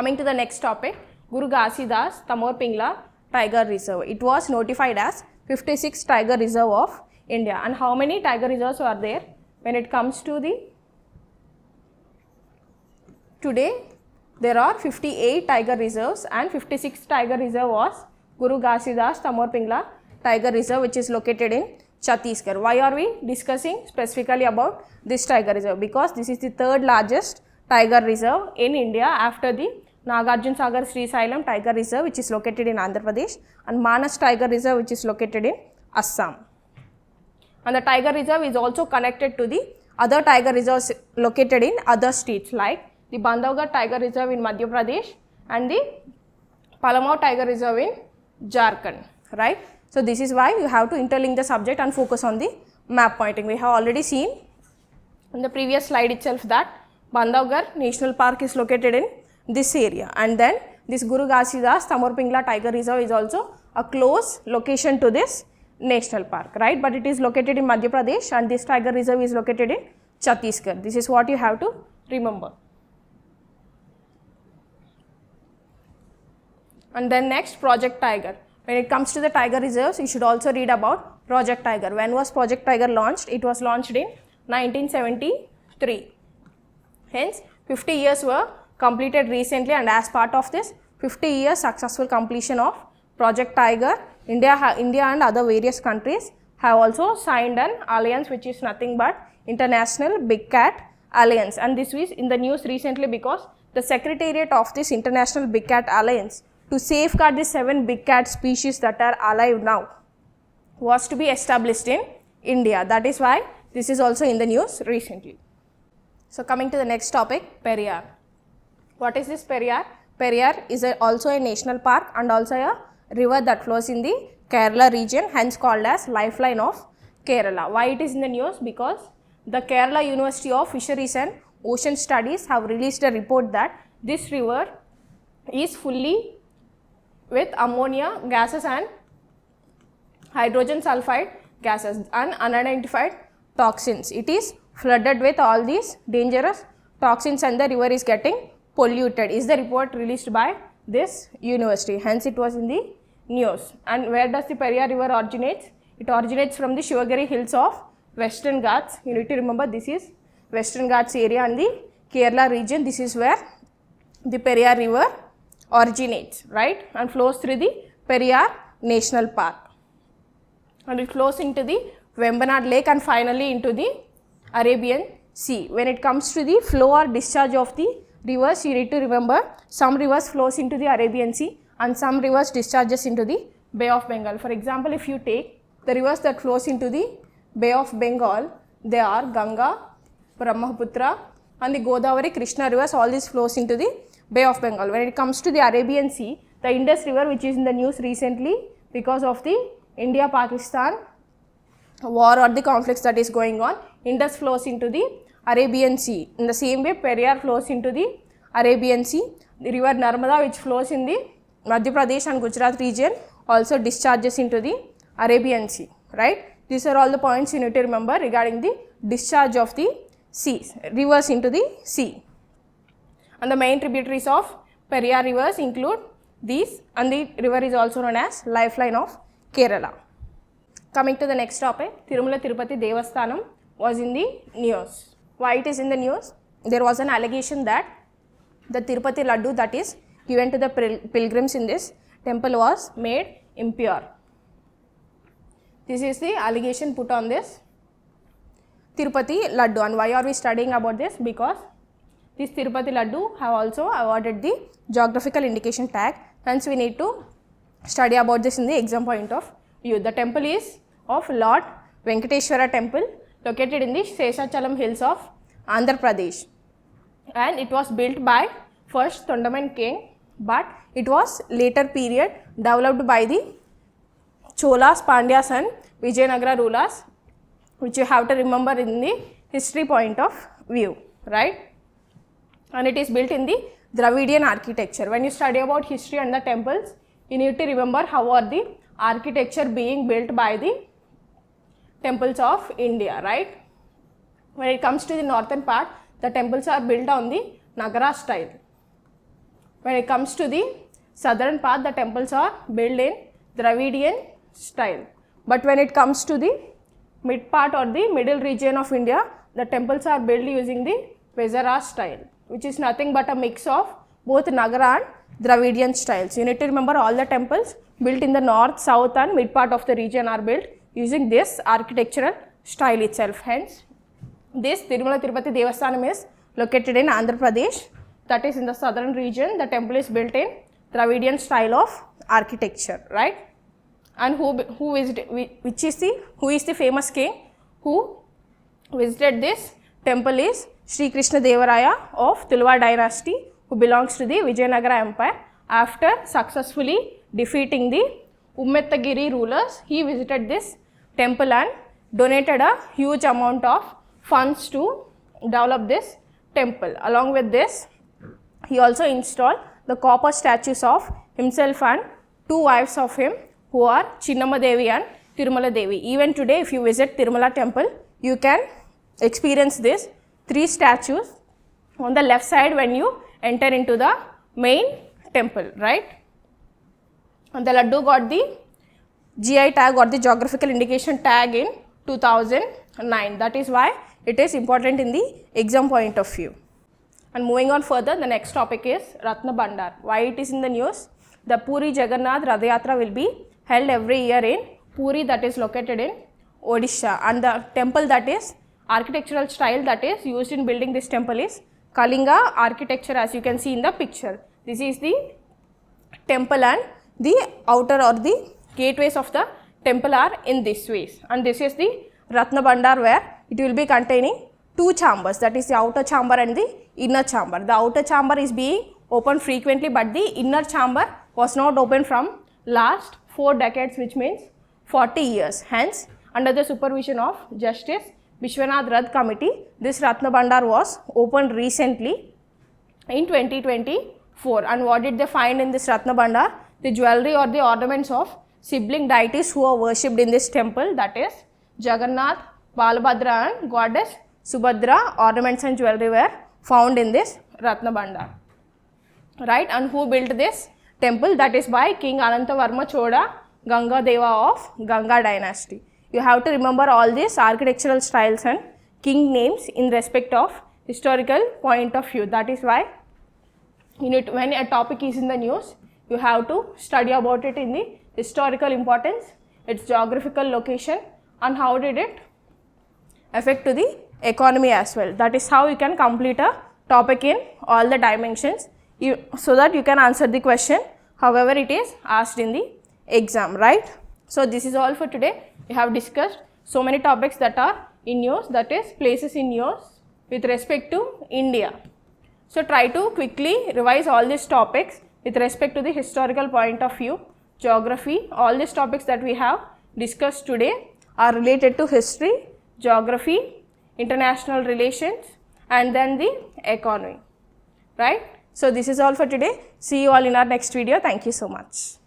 Coming to the next topic, Guru Ghasidas Tamor Pingla Tiger Reserve. It was notified as 56th Tiger Reserve of India. And how many tiger reserves are there? When it comes to the today, there are 58 tiger reserves and 56th tiger reserve was Guru Ghasidas Tamor Pingla Tiger Reserve, which is located in Chhattisgarh. Why are we discussing specifically about this tiger reserve? Because this is the third largest tiger reserve in India after the Nagarjuna Sagar Srisailam Tiger Reserve, which is located in Andhra Pradesh, and Manas Tiger Reserve, which is located in Assam. And the tiger reserve is also connected to the other tiger reserves located in other states like the Bandhavgarh Tiger Reserve in Madhya Pradesh and the Palamau Tiger Reserve in Jharkhand, right? So this is why you have to interlink the subject and focus on the map pointing. We have already seen in the previous slide itself that Bandhavgarh National Park is located in this area, and then this Guru Ghasidas Tamor Pingla Tiger Reserve is also a close location to this national park, right? But it is located in Madhya Pradesh and this tiger reserve is located in Chhattisgarh. This is what you have to remember. And then next, Project Tiger. When it comes to the tiger reserves, you should also read about Project Tiger. When was Project Tiger launched? It was launched in 1973. Hence, 50 years were completed recently, and as part of this 50 years successful completion of Project Tiger, India and other various countries have also signed an alliance, which is nothing but International Big Cat Alliance. And this was in the news recently because the secretariat of this International Big Cat Alliance to safeguard the 7 big cat species that are alive now was to be established in India. That is why this is also in the news recently. So coming to the next topic, Periyar. What is this Periyar? Periyar is also a national park and also a river that flows in the Kerala region, hence called as lifeline of Kerala. Why it is in the news? Because the Kerala University of Fisheries and Ocean Studies have released a report that this river is fully with ammonia gases and hydrogen sulfide gases and unidentified toxins. It is flooded with all these dangerous toxins and the river is getting polluted, is the report released by this university. Hence it was in the news. And where does the Periyar river originate? It originates from the Shivagiri hills of Western Ghats. You need to remember this is Western Ghats area and the Kerala region. This is where the Periyar river originates, right, and flows through the Periyar National Park, and it flows into the Vembanad Lake and finally into the Arabian Sea. When it comes to the flow or discharge of the rivers, you need to remember some rivers flows into the Arabian Sea and some rivers discharges into the Bay of Bengal. For example, if you take the rivers that flows into the Bay of Bengal, they are Ganga, Brahmaputra and the Godavari, Krishna rivers. All these flows into the Bay of Bengal. When it comes to the Arabian Sea, the Indus river, which is in the news recently because of the India-Pakistan war or the conflicts that is going on, Indus flows into the Arabian Sea. In the same way, Periyar flows into the Arabian Sea. The river Narmada, which flows in the Madhya Pradesh and Gujarat region, also discharges into the Arabian Sea, right? These are all the points you need to remember regarding the discharge of the seas, rivers into the sea. And the main tributaries of Periyar rivers include these, and the river is also known as lifeline of Kerala. Coming to the next topic, Tirumala Tirupati Devasthanam was in the news. Why it is in the news? There was an allegation that the Tirupati Laddu that is given to the pilgrims in this temple was made impure. This is the allegation put on this Tirupati Laddu. And why are we studying about this? Because this Tirupati Laddu have also awarded the geographical indication tag. Hence we need to study about this in the exam point of view. The temple is of Lord Venkateshwara temple located in the Seshachalam hills of Andhra Pradesh, and it was built by first Tondaman king, but it was later period developed by the Cholas, Pandyas and Vijayanagara rulers, which you have to remember in the history point of view, right? And it is built in the Dravidian architecture. When you study about history and the temples, you need to remember how are the architecture being built by the temples of India, right? When it comes to the northern part, the temples are built on the Nagara style. When it comes to the southern part, the temples are built in Dravidian style. But when it comes to the mid part or the middle region of India, the temples are built using the Vezara style, which is nothing but a mix of both Nagara and Dravidian styles. You need to remember all the temples built in the north, south and mid part of the region are built using this architectural style itself. Hence, this Tirumala Tirupati Devasthanam is located in Andhra Pradesh, that is in the southern region. The temple is built in Dravidian style of architecture, right? And who is the famous king who visited this temple is Sri Krishna Devaraya of Tuluva dynasty, who belongs to the Vijayanagara Empire. After successfully defeating the Ummettagiri rulers, he visited this temple and donated a huge amount of funds to develop this temple. Along with this, he also installed the copper statues of himself and two wives of him, who are Chinnamma Devi and Tirumala Devi. Even today, if you visit Tirumala temple, you can experience these three statues on the left side when you enter into the main temple, right? And the Laddu got the GI tag or the geographical indication tag in 2009. That is why it is important in the exam point of view. And moving on further, the next topic is Ratna Bandar. Why it is in the news? The Puri Jagannath Rath Yatra will be held every year in Puri, that is located in Odisha, and the temple, that is architectural style that is used in building this temple is Kalinga architecture, as you can see in the picture. This is the temple and the outer or the gateways of the temple are in this ways, and this is the Ratna Bandar, where it will be containing two chambers, that is the outer chamber and the inner chamber. The outer chamber is being opened frequently, but the inner chamber was not opened from last 4 decades, which means 40 years. Hence, under the supervision of Justice Vishwanath Rath Committee, this Ratna Bandar was opened recently in 2024. And what did they find in this Ratna Bandar? The jewelry or the ornaments of sibling deities who are worshipped in this temple, that is Jagannath, Balabhadra and goddess Subhadra. Ornaments and jewelry were found in this Ratna Bandar, right? And who built this temple? That is by King Anantavarma Choda Ganga Deva of Ganga dynasty. You have to remember all these architectural styles and king names in respect of historical point of view. That is why when a topic is in the news, you have to study about it in the historical importance, its geographical location, and how did it affect to the economy as well. That is how you can complete a topic in all the dimensions, so that you can answer the question however it is asked in the exam, right? So this is all for today. We have discussed so many topics that are in news, that is places in news with respect to India. So try to quickly revise all these topics with respect to the historical point of view, geography. All these topics that we have discussed today are related to history, geography, international relations, and then the economy, right? So this is all for today. See you all in our next video. Thank you so much.